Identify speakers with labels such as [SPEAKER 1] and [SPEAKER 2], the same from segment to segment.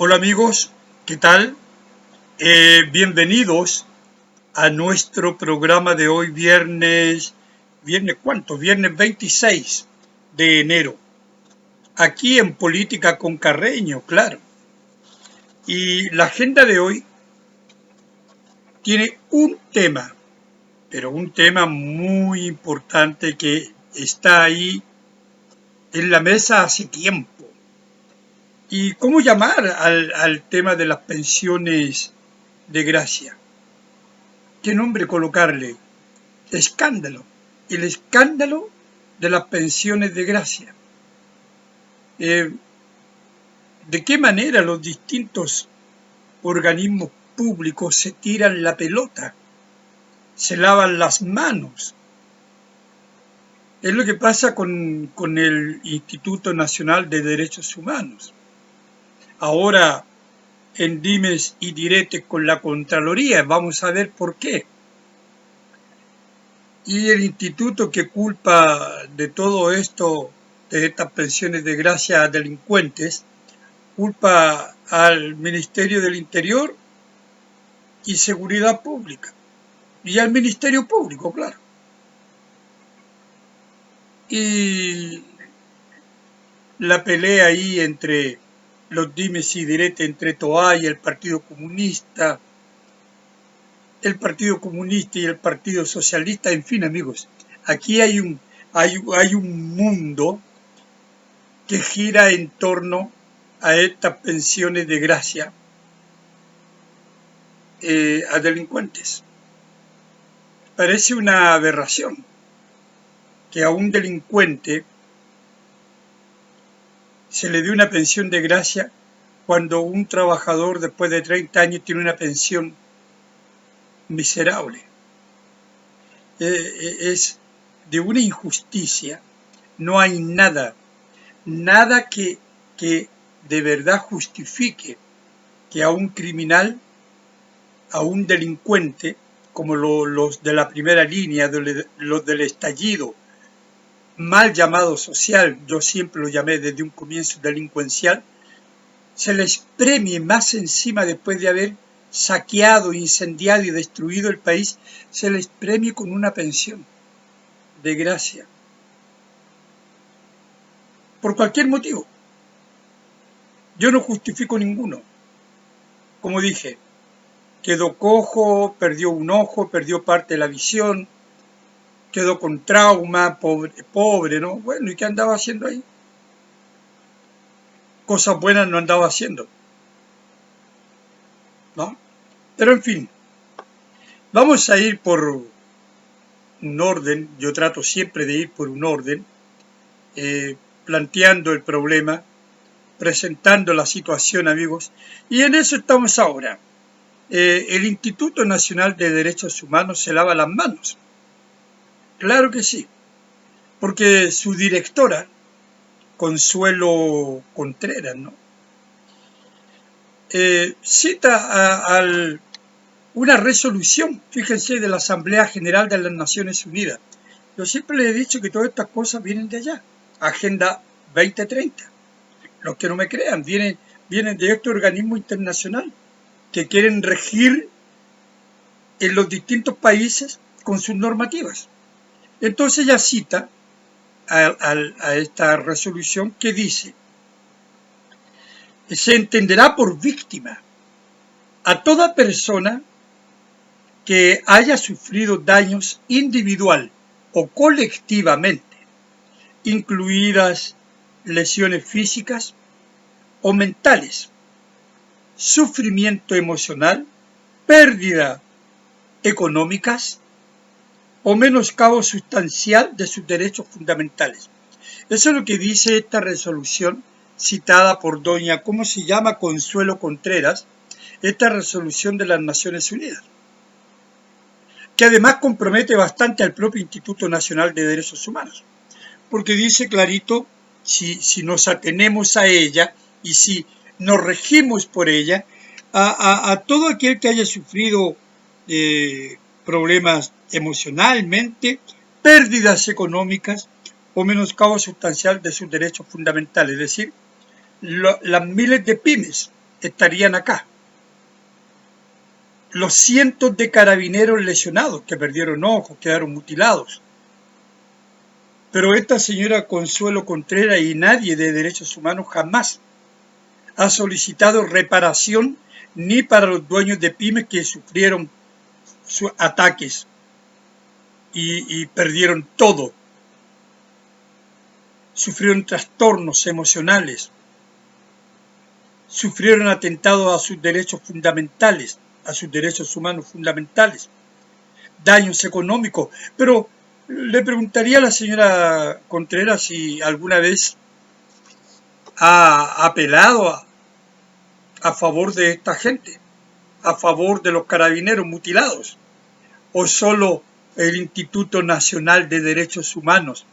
[SPEAKER 1] Hola amigos, ¿qué tal? Bienvenidos a nuestro programa de hoy, ¿viernes cuánto? Viernes 26 de enero, aquí en Política con Carreño, claro. Y la agenda de hoy tiene un tema, pero un tema muy importante que está ahí en la mesa hace tiempo. ¿Y cómo llamar al tema de las pensiones de gracia? ¿Qué nombre colocarle? Escándalo. El escándalo de las pensiones de gracia. Eh, ¿De qué manera los distintos organismos públicos se tiran la pelota? Se lavan las manos. Es lo que pasa con el Instituto Nacional de Derechos Humanos. Ahora, en dimes y diretes con la Contraloría, vamos a ver por qué. Y el instituto que culpa de todo esto, de estas pensiones de gracia a delincuentes, culpa al Ministerio del Interior y Seguridad Pública. Y al Ministerio Público, claro. Y la pelea ahí entre los dimes y diretes entre Toá y el Partido Comunista y el Partido Socialista, en fin, amigos, aquí hay un mundo que gira en torno a estas pensiones de gracia a delincuentes. Parece una aberración que a un delincuente se le dé una pensión de gracia cuando un trabajador después de 30 años tiene una pensión miserable. Es de una injusticia. No hay nada que de verdad justifique que a un criminal, a un delincuente, como los de la primera línea, los del estallido, mal llamado social, yo siempre lo llamé desde un comienzo delincuencial, se les premie más encima después de haber saqueado, incendiado y destruido el país, se les premie con una pensión de gracia. Por cualquier motivo. Yo no justifico ninguno. Como dije, quedó cojo, perdió un ojo, perdió parte de la visión, quedó con trauma, pobre, ¿no? Bueno, ¿y qué andaba haciendo ahí? Cosas buenas no andaba haciendo, ¿no? Pero en fin, vamos a ir por un orden, yo trato siempre de ir por un orden, planteando el problema, presentando la situación, amigos, y en eso estamos ahora. El Instituto Nacional de Derechos Humanos se lava las manos. Claro que sí, porque su directora, Consuelo Contreras, ¿no? Cita una resolución, fíjense, de la Asamblea General de las Naciones Unidas. Yo siempre les he dicho que todas estas cosas vienen de allá, Agenda 2030. Los que no me crean, vienen de este organismo internacional que quieren regir en los distintos países con sus normativas. Entonces ella cita a esta resolución que dice: se entenderá por víctima a toda persona que haya sufrido daños individual o colectivamente, incluidas lesiones físicas o mentales, sufrimiento emocional, pérdida económicas o menoscabo sustancial de sus derechos fundamentales. Eso es lo que dice esta resolución citada por doña, ¿cómo se llama? Consuelo Contreras, esta resolución de las Naciones Unidas, que además compromete bastante al propio Instituto Nacional de Derechos Humanos, porque dice clarito, si nos atenemos a ella y si nos regimos por ella, a todo aquel que haya sufrido problemas emocionalmente, pérdidas económicas o menoscabo sustancial de sus derechos fundamentales, es decir, las miles de pymes estarían acá. Los cientos de carabineros lesionados que perdieron ojos, quedaron mutilados. Pero esta señora Consuelo Contreras y nadie de derechos humanos jamás ha solicitado reparación ni para los dueños de pymes que sufrieron sus ataques y perdieron todo. Sufrieron trastornos emocionales, sufrieron atentados a sus derechos fundamentales, a sus derechos humanos fundamentales, daños económicos. Pero le preguntaría a la señora Contreras si alguna vez ha apelado a favor de esta gente, a favor de los carabineros mutilados, o solo el Instituto Nacional de Derechos Humanos,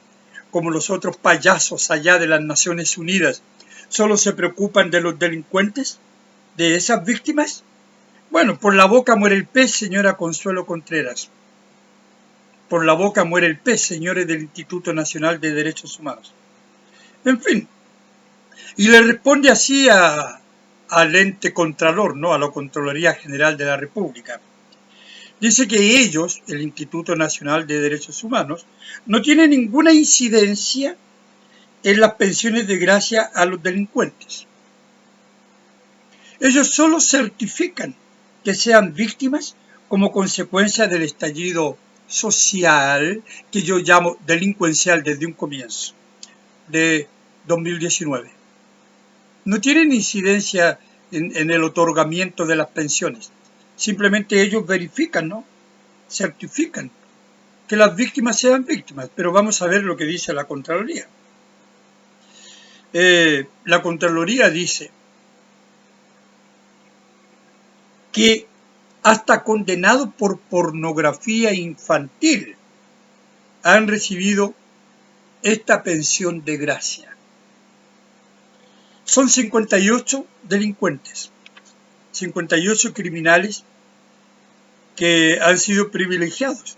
[SPEAKER 1] como los otros payasos allá de las Naciones Unidas, solo se preocupan de los delincuentes, de esas víctimas. Bueno, por la boca muere el pez, señora Consuelo Contreras. Por la boca muere el pez, señores del Instituto Nacional de Derechos Humanos. En fin, y le responde así al ente contralor, ¿no? A la Contraloría General de la República. Dice que ellos, el Instituto Nacional de Derechos Humanos, no tienen ninguna incidencia en las pensiones de gracia a los delincuentes. Ellos solo certifican que sean víctimas como consecuencia del estallido social que yo llamo delincuencial desde un comienzo de 2019. No tienen incidencia en el otorgamiento de las pensiones. Simplemente ellos verifican, ¿no? Certifican que las víctimas sean víctimas. Pero vamos a ver lo que dice la Contraloría. La Contraloría dice que hasta condenados por pornografía infantil han recibido esta pensión de gracia. Son 58 delincuentes, 58 criminales que han sido privilegiados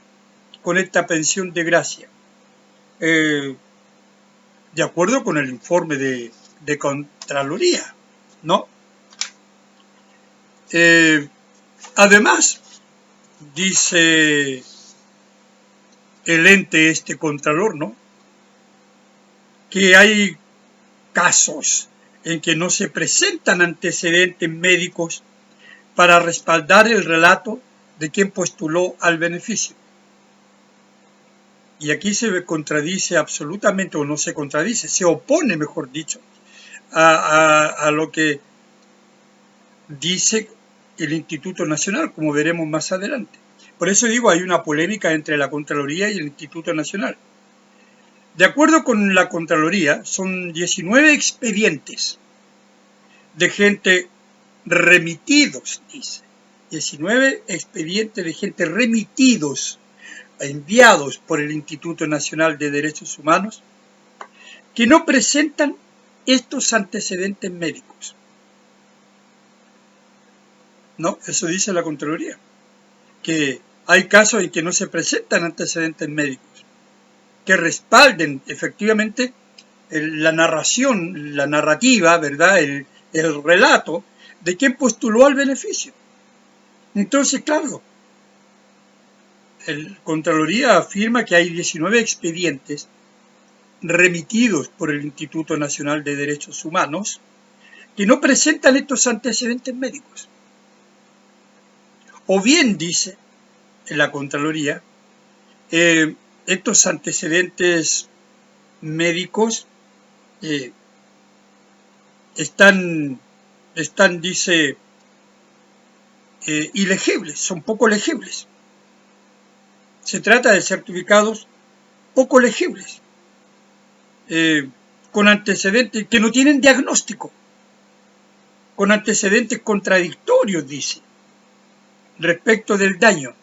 [SPEAKER 1] con esta pensión de gracia, de acuerdo con el informe de Contraloría, ¿no? Además, dice el ente Contralor, ¿no? Que hay casos en que no se presentan antecedentes médicos para respaldar el relato de quien postuló al beneficio. Y aquí se contradice absolutamente, o no se contradice, se opone, mejor dicho, a lo que dice el Instituto Nacional, como veremos más adelante. Por eso digo, hay una polémica entre la Contraloría y el Instituto Nacional. De acuerdo con la Contraloría, son 19 expedientes de gente remitidos, dice. 19 expedientes de gente remitidos, enviados por el Instituto Nacional de Derechos Humanos, que no presentan estos antecedentes médicos. No, eso dice la Contraloría, que hay casos en que no se presentan antecedentes médicos que respalden efectivamente la narración, la narrativa, ¿verdad? El relato de quien postuló al beneficio. Entonces, claro, la Contraloría afirma que hay 19 expedientes remitidos por el Instituto Nacional de Derechos Humanos que no presentan estos antecedentes médicos. O bien, dice en la Contraloría, estos antecedentes médicos están, dice, ilegibles, son poco legibles. Se trata de certificados poco legibles, con antecedentes que no tienen diagnóstico, con antecedentes contradictorios, dice, respecto del daño.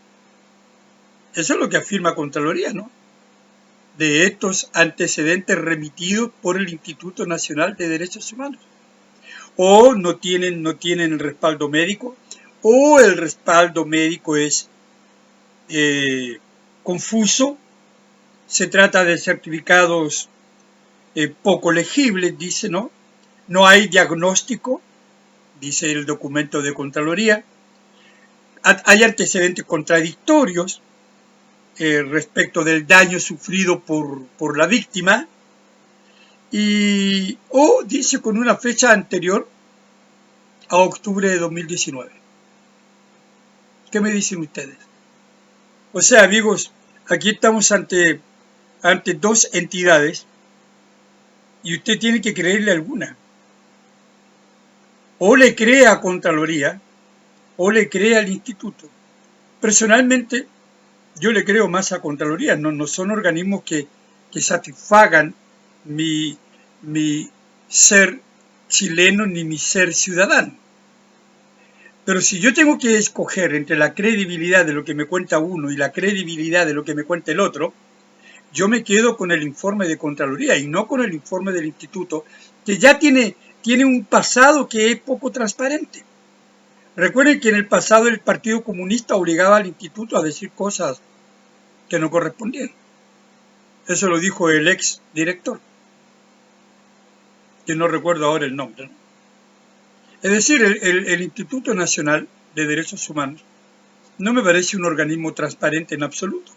[SPEAKER 1] Eso es lo que afirma Contraloría, ¿no? De estos antecedentes remitidos por el Instituto Nacional de Derechos Humanos. O no tienen el respaldo médico, o el respaldo médico es confuso. Se trata de certificados poco legibles, dice, ¿no? No hay diagnóstico, dice el documento de Contraloría. Hay antecedentes contradictorios respecto del daño sufrido por la víctima, o dice con una fecha anterior a octubre de 2019. ¿Qué me dicen ustedes? O sea, amigos, aquí estamos ante dos entidades y usted tiene que creerle alguna. O le cree a Contraloría o le cree al instituto. Personalmente, yo le creo más a Contraloría. No son organismos que satisfagan mi ser chileno ni mi ser ciudadano. Pero si yo tengo que escoger entre la credibilidad de lo que me cuenta uno y la credibilidad de lo que me cuenta el otro, yo me quedo con el informe de Contraloría y no con el informe del instituto, que ya tiene un pasado que es poco transparente. Recuerden que en el pasado el Partido Comunista obligaba al instituto a decir cosas que no correspondían. Eso lo dijo el ex director, que no recuerdo ahora el nombre, ¿no? Es decir, el Instituto Nacional de Derechos Humanos no me parece un organismo transparente en absoluto.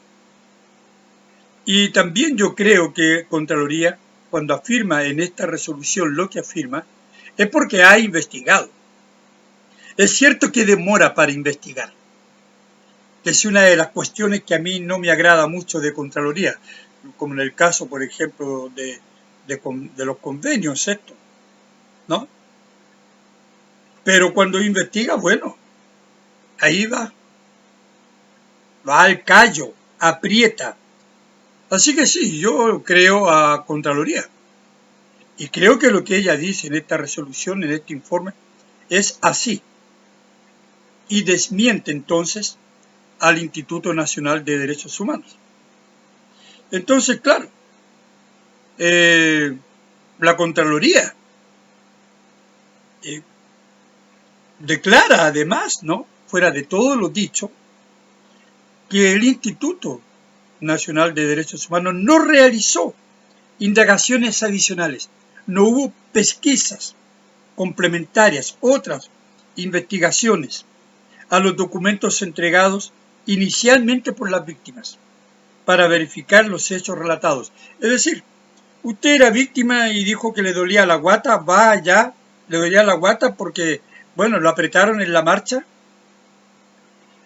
[SPEAKER 1] Y también yo creo que Contraloría, cuando afirma en esta resolución lo que afirma, es porque ha investigado. Es cierto que demora para investigar, que es una de las cuestiones que a mí no me agrada mucho de Contraloría, como en el caso, por ejemplo, de los convenios estos, ¿no? Pero cuando investiga, bueno, ahí va al callo, aprieta. Así que sí, yo creo a Contraloría. Y creo que lo que ella dice en esta resolución, en este informe, es así. Y desmiente entonces al Instituto Nacional de Derechos Humanos. Entonces, claro, la Contraloría declara además, ¿no?, fuera de todo lo dicho, que el Instituto Nacional de Derechos Humanos no realizó indagaciones adicionales, no hubo pesquisas complementarias, otras investigaciones a los documentos entregados inicialmente por las víctimas para verificar los hechos relatados. Es decir, usted era víctima y dijo que le dolía la guata, va allá, le dolía la guata porque, bueno, lo apretaron en la marcha,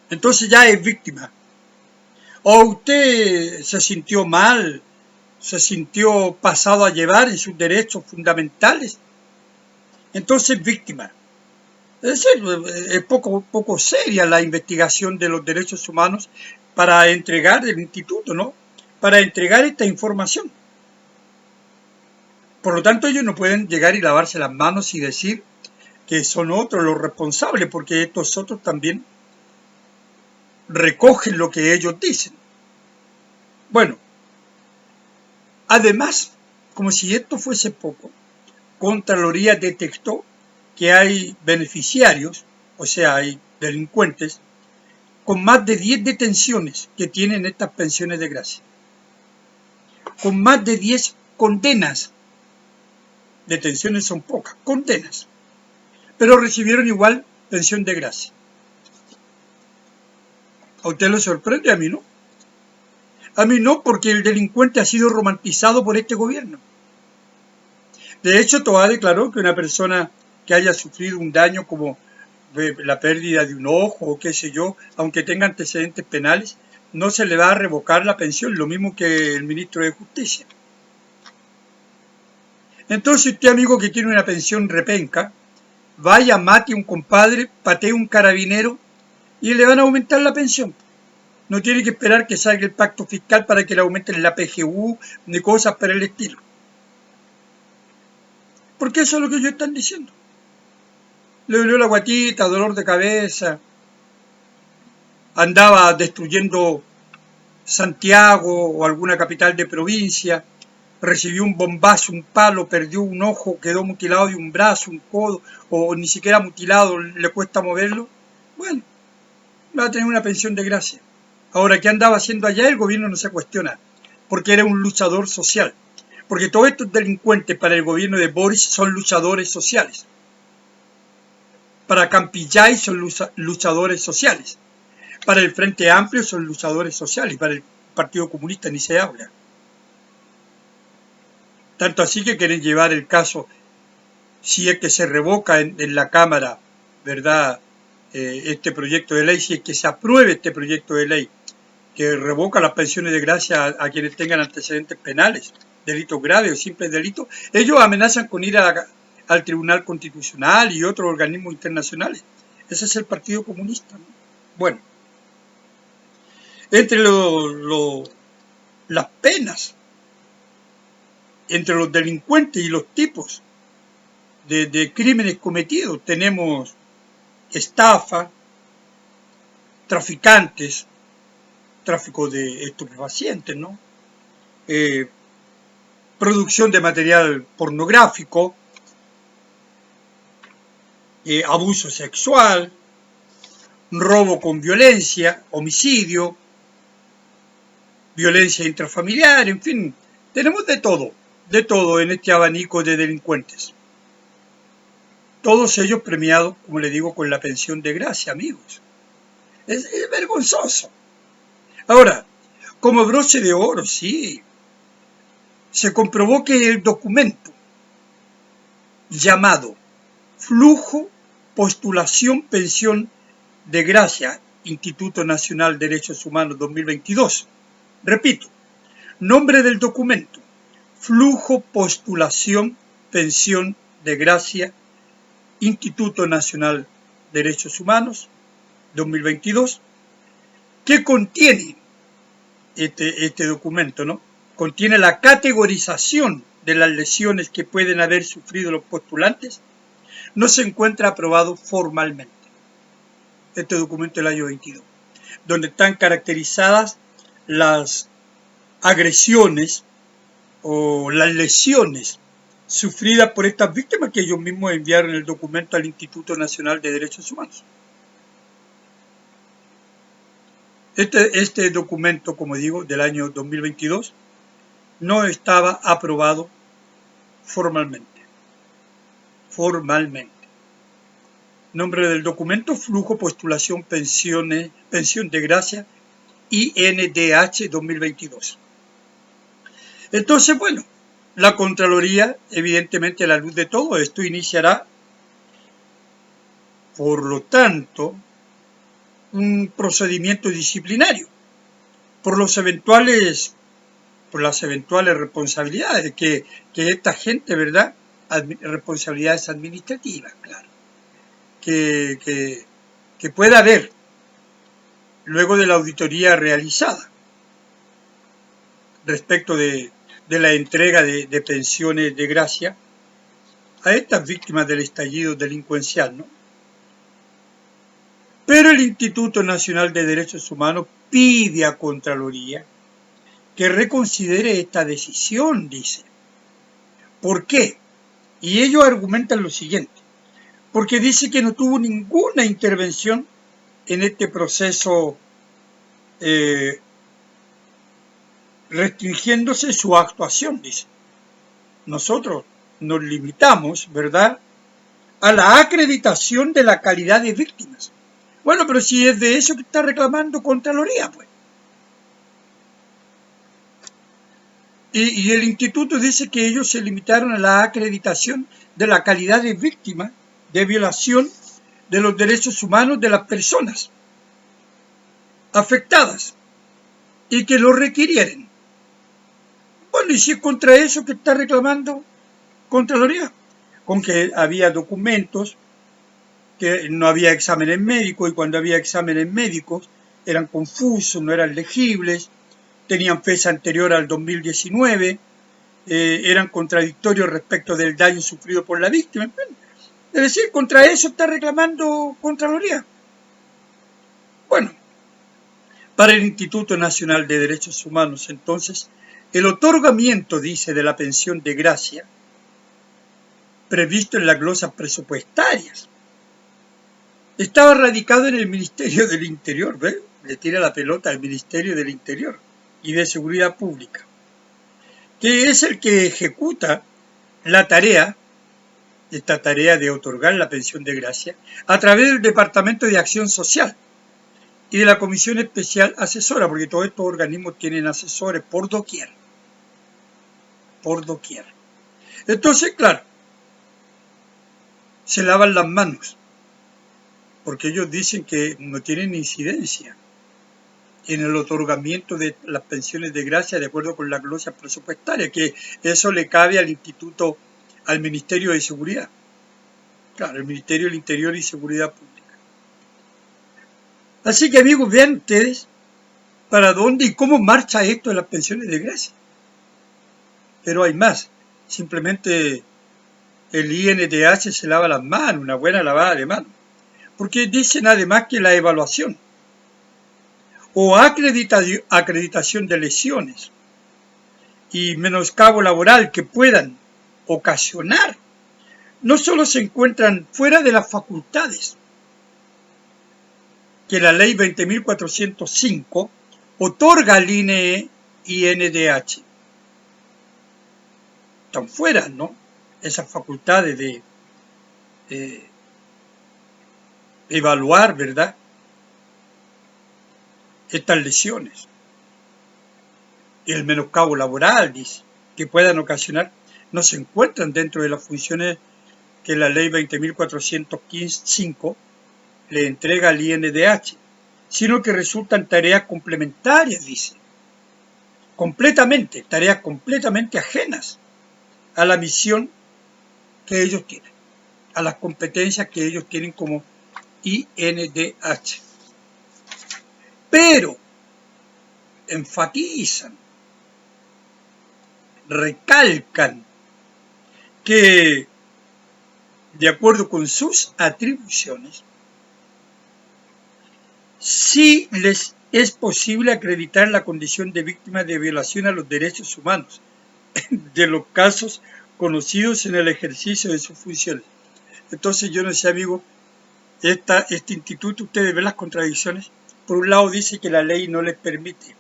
[SPEAKER 1] entonces ya es víctima. O usted se sintió mal, se sintió pasado a llevar en sus derechos fundamentales, entonces víctima. Es decir, es poco seria la investigación de los derechos humanos para entregar el instituto, ¿no?, para entregar esta información. Por lo tanto, ellos no pueden llegar y lavarse las manos y decir que son otros los responsables, porque estos otros también recogen lo que ellos dicen. Bueno, además, como si esto fuese poco, Contraloría detectó que hay beneficiarios, o sea, hay delincuentes, con más de 10 detenciones que tienen estas pensiones de gracia, con más de 10 condenas. Detenciones son pocas, condenas, pero recibieron igual pensión de gracia. ¿A usted lo sorprende? A mí no. A mí no, porque el delincuente ha sido romantizado por este gobierno. De hecho, Toá declaró que una persona que haya sufrido un daño como la pérdida de un ojo o qué sé yo, aunque tenga antecedentes penales, no se le va a revocar la pensión, lo mismo que el ministro de Justicia. Entonces usted, amigo, que tiene una pensión repenca, vaya, mate a un compadre, patee a un carabinero y le van a aumentar la pensión. No tiene que esperar que salga el pacto fiscal para que le aumenten la PGU ni cosas por el estilo. Porque eso es lo que ellos están diciendo. Le dolió la guatita, dolor de cabeza, andaba destruyendo Santiago o alguna capital de provincia, recibió un bombazo, un palo, perdió un ojo, quedó mutilado de un brazo, un codo, o ni siquiera mutilado, le cuesta moverlo. Bueno, va a tener una pensión de gracia. Ahora, ¿qué andaba haciendo allá? El gobierno no se cuestiona, porque era un luchador social. Porque todos estos delincuentes para el gobierno de Boris son luchadores sociales. Para Campillay son luchadores sociales. Para el Frente Amplio son luchadores sociales. Para el Partido Comunista ni se habla. Tanto así que quieren llevar el caso, si es que se revoca en la Cámara, ¿verdad? Este proyecto de ley, si es que se apruebe este proyecto de ley, que revoca las pensiones de gracia a quienes tengan antecedentes penales, delitos graves o simples delitos, ellos amenazan con ir al Tribunal Constitucional y otros organismos internacionales. Ese es el Partido Comunista, ¿no? Bueno, entre las penas, entre los delincuentes y los tipos de crímenes cometidos, tenemos estafa, traficantes, tráfico de estupefacientes, ¿no? Producción de material pornográfico, abuso sexual, robo con violencia, homicidio, violencia intrafamiliar, en fin, tenemos de todo en este abanico de delincuentes. Todos ellos premiados, como le digo, con la pensión de gracia, amigos. Es vergonzoso. Ahora, como broche de oro, sí, se comprobó que el documento llamado Flujo, Postulación, Pensión de Gracia, Instituto Nacional de Derechos Humanos 2022, repito, nombre del documento, Flujo, Postulación, Pensión de Gracia, Instituto Nacional de Derechos Humanos 2022, que contiene este documento, ¿no? Contiene la categorización de las lesiones que pueden haber sufrido los postulantes, no se encuentra aprobado formalmente. Este documento del año 22, donde están caracterizadas las agresiones o las lesiones sufridas por estas víctimas que ellos mismos enviaron el documento al Instituto Nacional de Derechos Humanos. Este documento, como digo, del año 2022, no estaba aprobado formalmente. Nombre del documento, Flujo, Postulación, Pensión de Gracia, INDH 2022. Entonces, bueno, la Contraloría, evidentemente a la luz de todo esto, iniciará, por lo tanto, un procedimiento disciplinario por las eventuales responsabilidades que esta gente, ¿verdad? Responsabilidades administrativas, claro, que pueda haber luego de la auditoría realizada respecto de la entrega de pensiones de gracia a estas víctimas del estallido delincuencial, ¿no? Pero el Instituto Nacional de Derechos Humanos pide a Contraloría que reconsidere esta decisión, dice. ¿Por qué? Y ellos argumentan lo siguiente, porque dice que no tuvo ninguna intervención en este proceso restringiéndose su actuación, dice. Nosotros nos limitamos, ¿verdad?, a la acreditación de la calidad de víctimas. Bueno, pero si es de eso que está reclamando Contraloría, pues. Y el instituto dice que ellos se limitaron a la acreditación de la calidad de víctima de violación de los derechos humanos de las personas afectadas y que lo requirieren. Bueno, y si es contra eso que está reclamando Contraloría, con que había documentos, que no había exámenes médicos, y cuando había exámenes médicos eran confusos, no eran legibles, tenían fecha anterior al 2019, eran contradictorios respecto del daño sufrido por la víctima. Es decir, contra eso está reclamando Contraloría. Bueno, para el Instituto Nacional de Derechos Humanos, entonces, el otorgamiento, dice, de la pensión de gracia, previsto en las glosas presupuestarias, estaba radicado en el Ministerio del Interior, ¿ves? Le tira la pelota al Ministerio del Interior y de Seguridad Pública, que es el que ejecuta la tarea esta tarea de otorgar la pensión de gracia a través del Departamento de Acción Social y de la Comisión Especial Asesora, porque todos estos organismos tienen asesores por doquier. Por doquier. Entonces, claro, se lavan las manos, porque ellos dicen que no tienen incidencia en el otorgamiento de las pensiones de gracia de acuerdo con la glosa presupuestaria, que eso le cabe al Instituto, al Ministerio de Seguridad. Claro, el Ministerio del Interior y Seguridad Pública. Así que, amigos, vean ustedes para dónde y cómo marcha esto de las pensiones de gracia. Pero hay más. Simplemente el INDH se lava las manos, una buena lavada de manos. Porque dicen además que la evaluación o acreditación de lesiones y menoscabo laboral que puedan ocasionar no solo se encuentran fuera de las facultades que la ley 20.405 otorga al INDH. Están fuera, ¿no? Esas facultades de evaluar, ¿verdad?, estas lesiones. Y el menoscabo laboral, dice, que puedan ocasionar, no se encuentran dentro de las funciones que la ley 20.405 le entrega al INDH, sino que resultan tareas complementarias, dice, tareas completamente ajenas a la misión que ellos tienen, a las competencias que ellos tienen como INDH. Pero enfatizan, recalcan que de acuerdo con sus atribuciones, sí les es posible acreditar la condición de víctima de violación a los derechos humanos de los casos conocidos en el ejercicio de sus funciones. Entonces, yo no sé, amigo, este instituto, ustedes ven las contradicciones. Por un lado dice que la ley no les permite,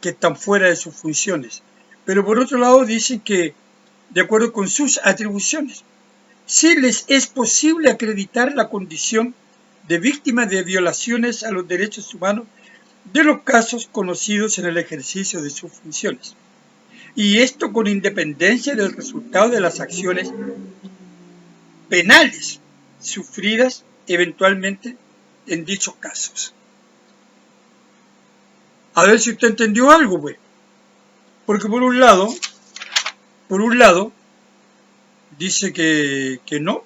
[SPEAKER 1] que están fuera de sus funciones, pero por otro lado dicen que, de acuerdo con sus atribuciones, sí les es posible acreditar la condición de víctimas de violaciones a los derechos humanos de los casos conocidos en el ejercicio de sus funciones. Y esto con independencia del resultado de las acciones penales sufridas eventualmente en dichos casos. A ver si usted entendió algo, pues. Porque por un lado dice que no,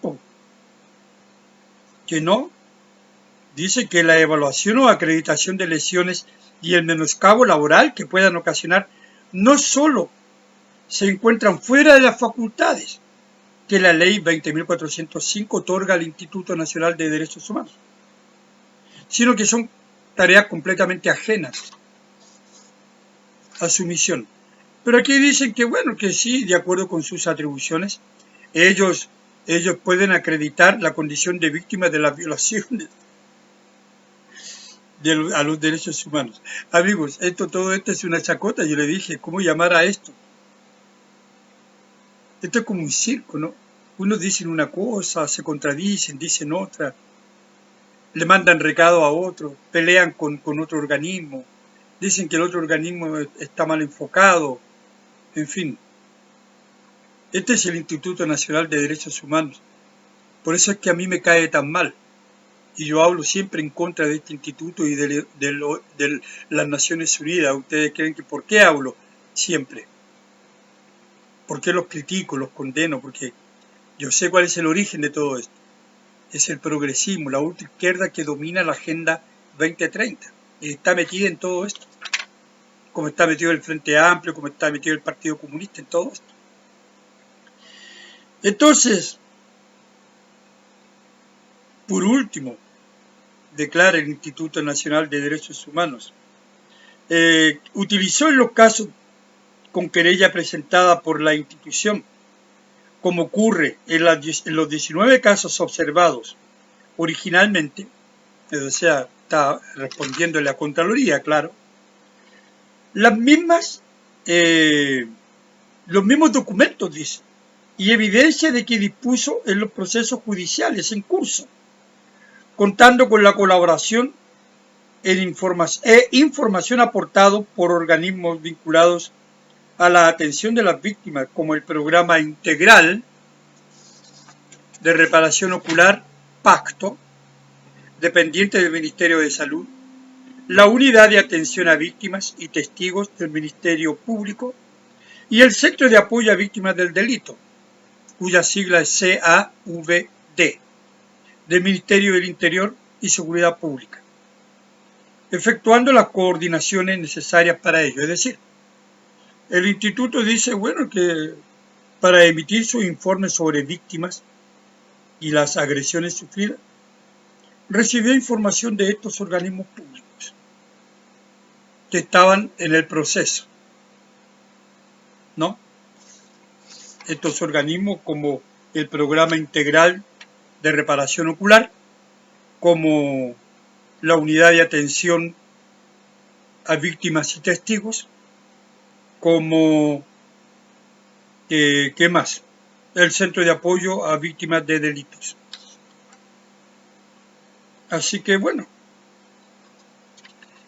[SPEAKER 1] dice que la evaluación o acreditación de lesiones y el menoscabo laboral que puedan ocasionar no solo se encuentran fuera de las facultades que la ley 20.405 otorga al Instituto Nacional de Derechos Humanos, sino que son tareas completamente ajenas a su misión. Pero aquí dicen que bueno, que sí, de acuerdo con sus atribuciones, ellos pueden acreditar la condición de víctima de las violaciones a los derechos humanos. Amigos, todo esto es una chacota. Yo le dije, ¿cómo llamar a esto? Esto es como un circo, ¿no? Unos dicen una cosa, se contradicen, dicen otra, le mandan recado a otro, pelean con otro organismo, dicen que el otro organismo está mal enfocado, en fin. Este es el Instituto Nacional de Derechos Humanos. Por eso es que a mí me cae tan mal. Y yo hablo siempre en contra de este instituto y de las Naciones Unidas. Ustedes creen que ¿por qué hablo siempre? ¿Por qué los critico, los condeno? Porque yo sé cuál es el origen de todo esto. Es el progresismo, la ultraizquierda que domina la Agenda 2030. Y está metida en todo esto. Como está metido el Frente Amplio, como está metido el Partido Comunista en todo esto. Entonces, por último, declara el Instituto Nacional de Derechos Humanos, utilizó en los casos con querella presentada por la institución, como ocurre en los 19 casos observados originalmente, o sea, está respondiéndole a Contraloría, claro, los mismos documentos, dice, y evidencia de que dispuso en los procesos judiciales en curso, contando con la colaboración e información aportado por organismos vinculados a la atención de las víctimas, como el Programa Integral de Reparación Ocular, PACTO, dependiente del Ministerio de Salud, la Unidad de Atención a Víctimas y Testigos del Ministerio Público y el Centro de Apoyo a Víctimas del Delito, cuya sigla es CAVD, del Ministerio del Interior y Seguridad Pública, efectuando las coordinaciones necesarias para ello. Es decir, el instituto dice, bueno, que para emitir su informe sobre víctimas y las agresiones sufridas, recibió información de estos organismos públicos que estaban en el proceso, ¿no? Estos organismos como el Programa Integral de Reparación Ocular, como la Unidad de Atención a Víctimas y Testigos, como, ¿qué más? El Centro de Apoyo a Víctimas de Delitos. Así que bueno,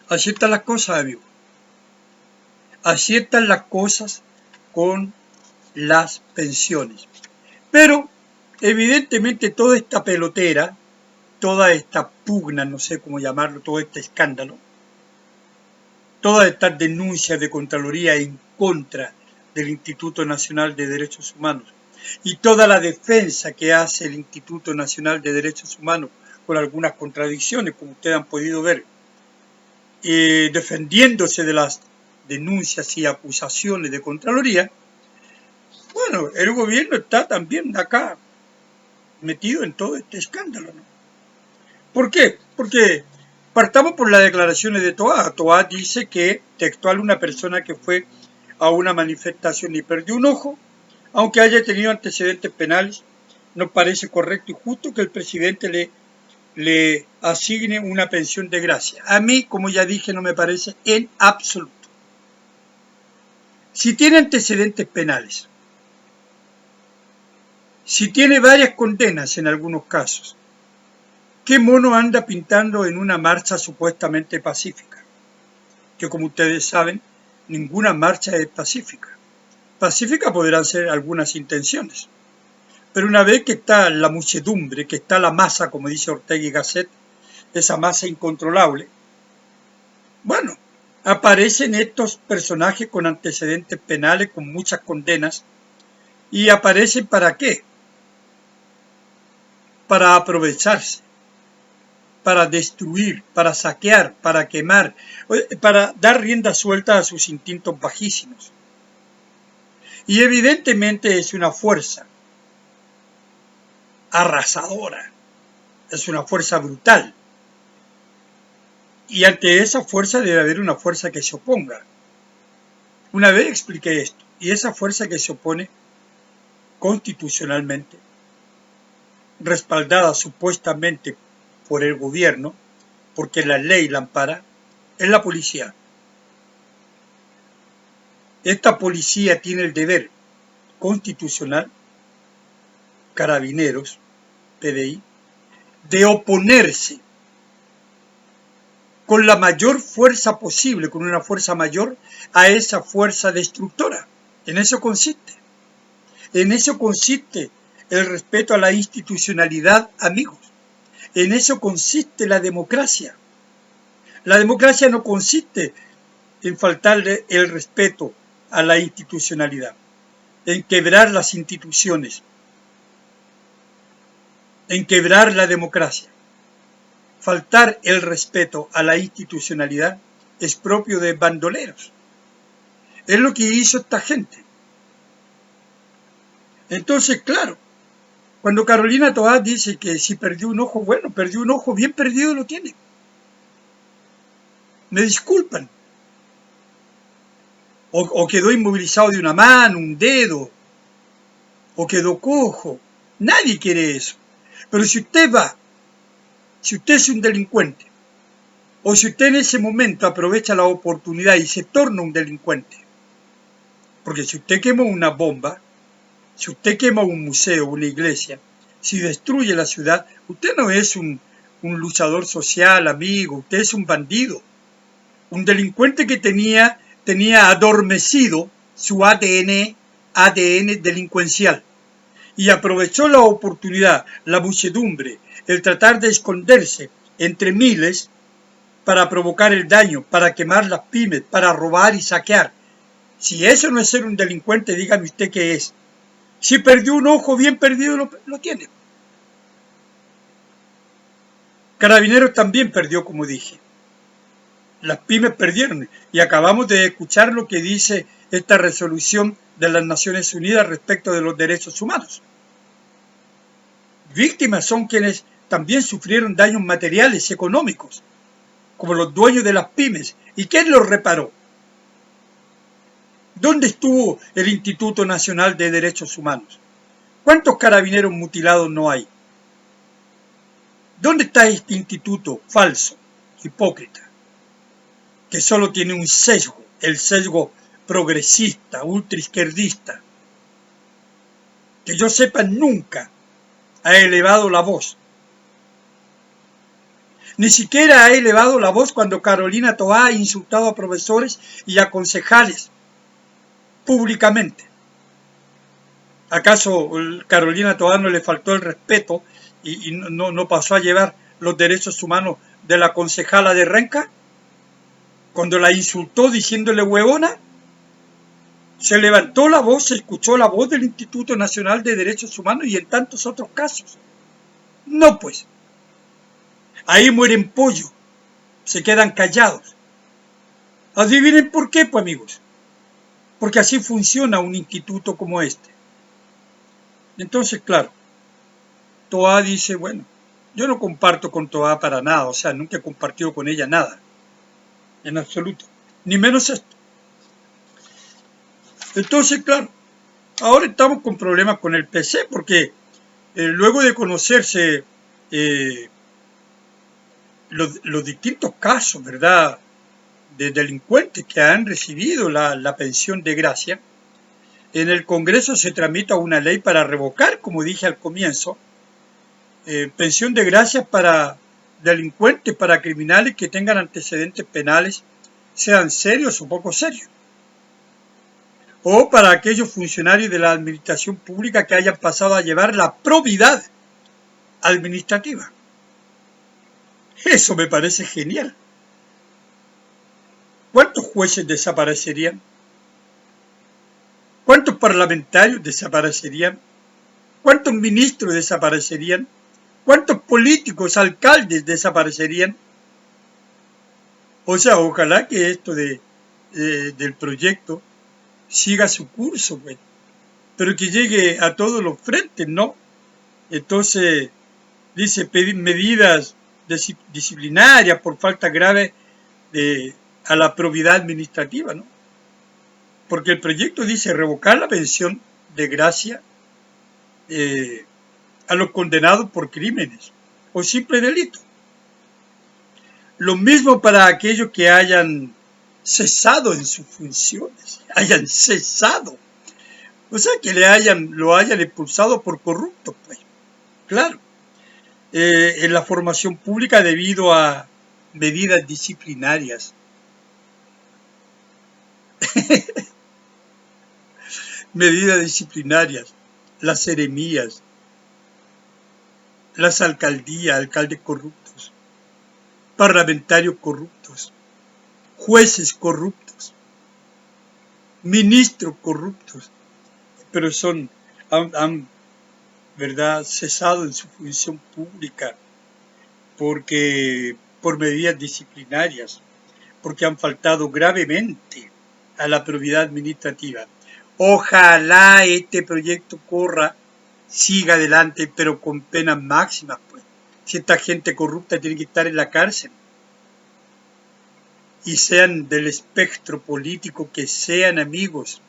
[SPEAKER 1] así están las cosas, amigos. Así están las cosas con las pensiones. Pero, evidentemente, toda esta pelotera, toda esta pugna, no sé cómo llamarlo, todo este escándalo, todas estas denuncias de Contraloría en contra del Instituto Nacional de Derechos Humanos y toda la defensa que hace el Instituto Nacional de Derechos Humanos, con algunas contradicciones, como ustedes han podido ver, defendiéndose de las denuncias y acusaciones de Contraloría, bueno, el gobierno está también acá metido en todo este escándalo, ¿no? ¿Por qué? Porque partamos por las declaraciones de Toá. Toá dice que textual una persona que fue a una manifestación y perdió un ojo, aunque haya tenido antecedentes penales, nos parece correcto y justo que el presidente le asigne una pensión de gracia. A mí, como ya dije, no me parece en absoluto. Si tiene antecedentes penales, si tiene varias condenas en algunos casos, ¿qué mono anda pintando en una marcha supuestamente pacífica? Que como ustedes saben, ninguna marcha es pacífica. Pacífica podrán ser algunas intenciones, pero una vez que está la muchedumbre, que está la masa, como dice Ortega y Gasset, esa masa incontrolable, bueno, aparecen estos personajes con antecedentes penales, con muchas condenas, y aparecen ¿para qué? Para aprovecharse, para destruir, para saquear, para quemar, para dar rienda suelta a sus instintos bajísimos. Y evidentemente es una fuerza arrasadora, es una fuerza brutal. Y ante esa fuerza debe haber una fuerza que se oponga. Una vez expliqué esto, y esa fuerza que se opone constitucionalmente, respaldada supuestamente por el gobierno, porque la ley la ampara, es la policía. Esta policía tiene el deber constitucional, Carabineros, PDI, de oponerse con la mayor fuerza posible, con una fuerza mayor, a esa fuerza destructora. En eso consiste. En eso consiste el respeto a la institucionalidad, amigos. En eso consiste la democracia. La democracia no consiste en faltarle el respeto a la institucionalidad, en quebrar las instituciones, en quebrar la democracia. Faltar el respeto a la institucionalidad es propio de bandoleros. Es lo que hizo esta gente. Entonces, claro, cuando Carolina Toá dice que si perdió un ojo, bueno, perdió un ojo, bien perdido lo tiene. Me disculpan. O quedó inmovilizado de una mano, un dedo, o quedó cojo. Nadie quiere eso. Pero si usted va, si usted es un delincuente, o si usted en ese momento aprovecha la oportunidad y se torna un delincuente, porque si usted quemó una bomba, Si usted quema un museo, una iglesia, si destruye la ciudad, usted no es un luchador social, amigo, usted es un bandido, un delincuente que tenía adormecido su ADN delincuencial, y aprovechó la oportunidad, la muchedumbre, el tratar de esconderse entre miles para provocar el daño, para quemar las pymes, para robar y saquear. Si eso no es ser un delincuente, dígame usted qué es. Si perdió un ojo, bien perdido lo tiene. Carabineros también perdió, como dije. Las pymes perdieron, y acabamos de escuchar lo que dice esta resolución de las Naciones Unidas respecto de los derechos humanos. Víctimas son quienes también sufrieron daños materiales, económicos, como los dueños de las pymes. ¿Y quién los reparó? ¿Dónde estuvo el Instituto Nacional de Derechos Humanos? ¿Cuántos carabineros mutilados no hay? ¿Dónde está este instituto falso, hipócrita, que solo tiene un sesgo, el sesgo progresista, ultraizquierdista, que yo sepa nunca ha elevado la voz? Ni siquiera ha elevado la voz cuando Carolina Toá ha insultado a profesores y a concejales públicamente. ¿Acaso Carolina Toá no le faltó el respeto y no pasó a llevar los derechos humanos de la concejala de Renca? Cuando la insultó diciéndole huevona, se levantó la voz, se escuchó la voz del Instituto Nacional de Derechos Humanos y en tantos otros casos. No, pues. Ahí mueren pollo, se quedan callados. Adivinen por qué, pues, amigos. Porque así funciona un instituto como este. Entonces, claro, Toá dice, bueno, yo no comparto con Toá para nada, o sea, nunca he compartido con ella nada, en absoluto, ni menos esto. Entonces, claro, ahora estamos con problemas con el PC, porque luego de conocerse los distintos casos, ¿verdad?, de delincuentes que han recibido la pensión de gracia, en el Congreso se tramita una ley para revocar, como dije al comienzo, pensión de gracia para delincuentes, para criminales que tengan antecedentes penales, sean serios o poco serios, o para aquellos funcionarios de la administración pública que hayan pasado a llevar la probidad administrativa. Eso me parece genial. ¿Cuántos jueces desaparecerían? ¿Cuántos parlamentarios desaparecerían? ¿Cuántos ministros desaparecerían? ¿Cuántos políticos, alcaldes desaparecerían? O sea, ojalá que esto del proyecto siga su curso, pues, pero que llegue a todos los frentes, ¿no? Entonces, dice, pedir medidas disciplinarias por falta grave a la probidad administrativa, ¿no? Porque el proyecto dice revocar la pensión de gracia a los condenados por crímenes o simple delito. Lo mismo para aquellos que hayan cesado en sus funciones, hayan cesado. O sea, que lo hayan expulsado por corruptos, pues. Claro. En la formación pública debido a medidas disciplinarias. Medidas disciplinarias, las seremías, las alcaldías, alcaldes corruptos, parlamentarios corruptos, jueces corruptos, ministros corruptos, pero han ¿verdad?, cesado en su función pública por medidas disciplinarias, porque han faltado gravemente a la probidad administrativa. Ojalá este proyecto siga adelante, pero con penas máximas, pues. Si esta gente corrupta tiene que estar en la cárcel, y sean del espectro político que sean, amigos.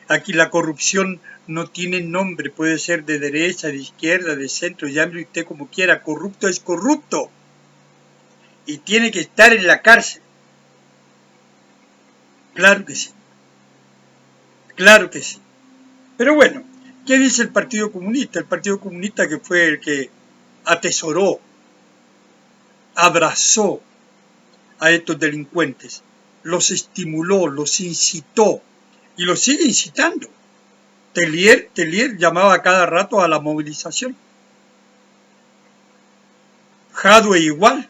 [SPEAKER 1] Aquí la corrupción no tiene nombre, puede ser de derecha, de izquierda, de centro, llámelo usted como quiera. Corrupto es corrupto y tiene que estar en la cárcel. Claro que sí. Claro que sí. Pero bueno, ¿Qué dice el Partido Comunista? El Partido Comunista, que fue el que atesoró, abrazó a estos delincuentes, los estimuló, los incitó y los sigue incitando. Tellier llamaba a cada rato a la movilización. Jadwe igual,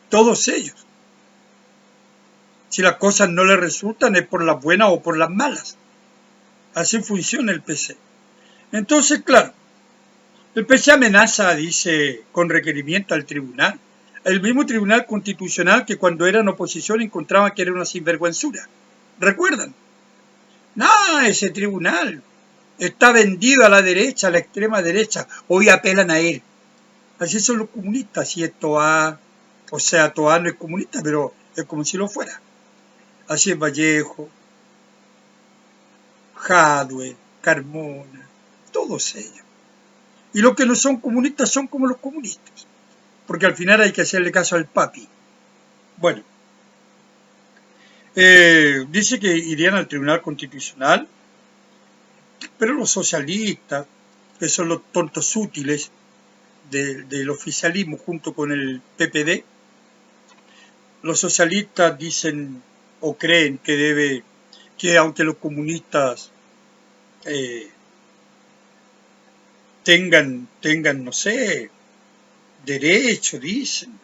[SPEAKER 1] todos ellos. Si las cosas no les resultan es por las buenas o por las malas. Así funciona el PC. Entonces, claro, el PC amenaza, dice, con requerimiento al tribunal. El mismo tribunal constitucional que cuando eran oposición encontraba que era una sinvergüenzura. ¿Recuerdan? No, ese tribunal está vendido a la derecha, a la extrema derecha. Hoy apelan a él. Así son los comunistas. Y Toá no es comunista, pero es como si lo fuera. Así es Vallejo, Jadwe, Carmona, todos ellos. Y los que no son comunistas son como los comunistas, porque al final hay que hacerle caso al papi. Bueno, dice que irían al Tribunal Constitucional, pero los socialistas, que son los tontos útiles del oficialismo junto con el PPD, los socialistas dicen o creen que aunque los comunistas tengan, no sé, derecho, dicen,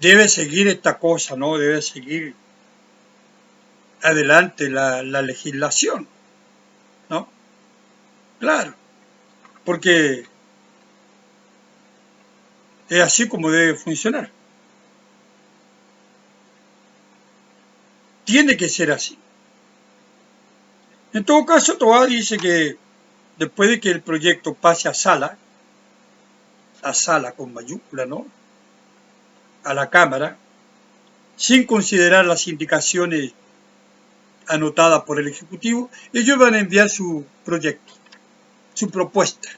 [SPEAKER 1] debe seguir esta cosa, ¿no? Debe seguir adelante la legislación, ¿no? Claro, porque es así como debe funcionar. Tiene que ser así. En todo caso, Toá dice que después de que el proyecto pase a sala con mayúscula, ¿no?, a la Cámara, sin considerar las indicaciones anotadas por el Ejecutivo, ellos van a enviar su proyecto, su propuesta,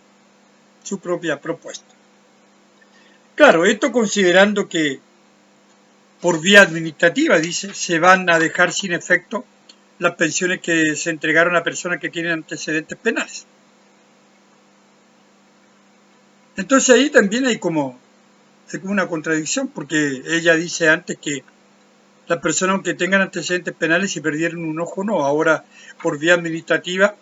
[SPEAKER 1] su propia propuesta. Claro, esto considerando que por vía administrativa, dice, se van a dejar sin efecto las pensiones que se entregaron a personas que tienen antecedentes penales. Entonces ahí también hay como una contradicción, porque ella dice antes que las personas que tengan antecedentes penales, si perdieron un ojo, no. Ahora, por vía administrativa,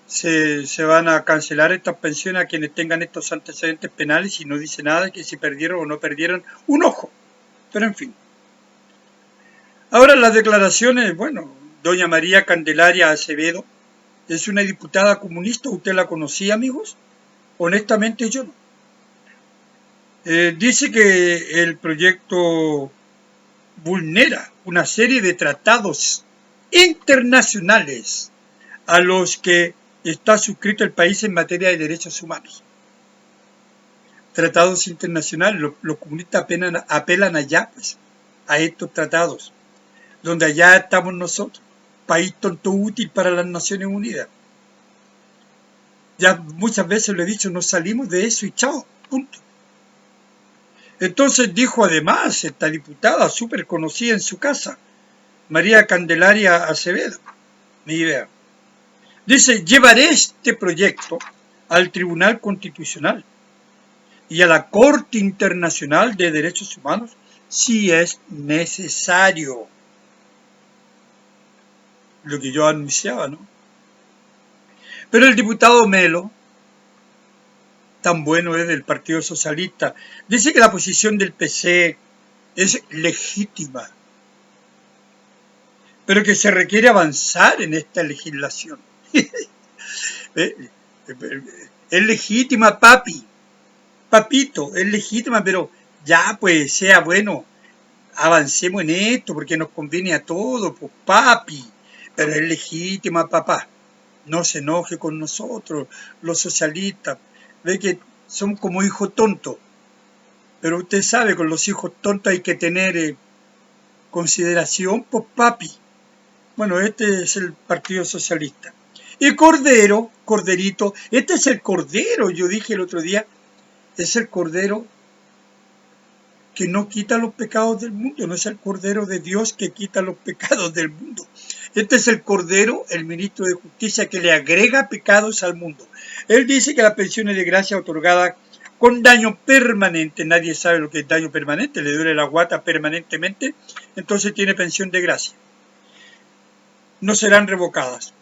[SPEAKER 1] se van a cancelar estas pensiones a quienes tengan estos antecedentes penales y no dice nada de que si perdieron o no perdieron un ojo. Pero en fin. Ahora las declaraciones, bueno, doña María Candelaria Acevedo es una diputada comunista. ¿Usted la conocía, amigos? Honestamente yo no. Dice que el proyecto vulnera una serie de tratados internacionales a los que está suscrito el país en materia de derechos humanos. Tratados internacionales, los comunistas apelan allá, pues, a estos tratados, donde allá estamos nosotros, país tonto útil para las Naciones Unidas. Ya muchas veces lo he dicho, nos salimos de eso y chao, punto. Entonces dijo además esta diputada súper conocida en su casa, María Candelaria Acevedo, mi idea. Dice, llevaré este proyecto al Tribunal Constitucional y a la Corte Internacional de Derechos Humanos si es necesario. Lo que yo anunciaba, ¿no? Pero el diputado Melo, tan bueno es del Partido Socialista, dice que la posición del PC es legítima, pero que se requiere avanzar en esta legislación. Es legítima, papito, es legítima, pero ya pues sea bueno, avancemos en esto porque nos conviene a todos, pues papi, pero es legítima, papá. No se enoje con nosotros, los socialistas. Ve que son como hijos tontos. Pero usted sabe, con los hijos tontos hay que tener consideración, pues papi. Bueno, este es el Partido Socialista. Y Corderito, este es el Cordero, yo dije el otro día, es el Cordero que no quita los pecados del mundo, no es el Cordero de Dios que quita los pecados del mundo. Este es el Cordero, el ministro de Justicia, que le agrega pecados al mundo. Él dice que las pensiones de gracia otorgadas con daño permanente, nadie sabe lo que es daño permanente, le duele la guata permanentemente, entonces tiene pensión de gracia. No serán revocadas.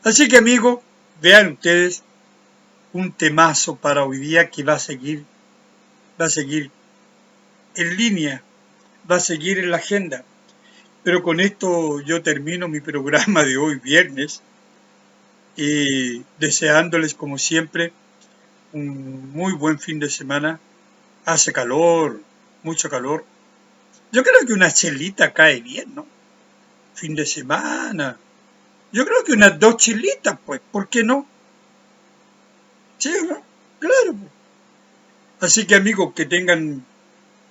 [SPEAKER 1] Así que, amigos, vean ustedes un temazo para hoy día que va a seguir en línea, va a seguir en la agenda. Pero con esto yo termino mi programa de hoy viernes y deseándoles como siempre un muy buen fin de semana. Hace calor, mucho calor. Yo creo que una chelita cae bien, ¿no? Fin de semana. Yo creo que unas 2 chelitas, pues, ¿por qué no? Sí, ¿no? Claro. Pues. Así que amigos, que tengan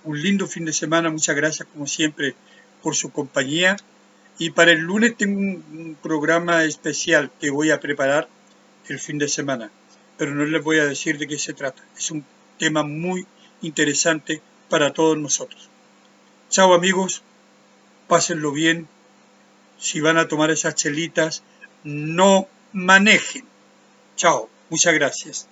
[SPEAKER 1] un lindo fin de semana. Muchas gracias como siempre por su compañía. Y para el lunes tengo un programa especial que voy a preparar el fin de semana. Pero no les voy a decir de qué se trata. Es un tema muy interesante para todos nosotros. Chao amigos, pásenlo bien. Si van a tomar esas chelitas, no manejen. Chao, muchas gracias.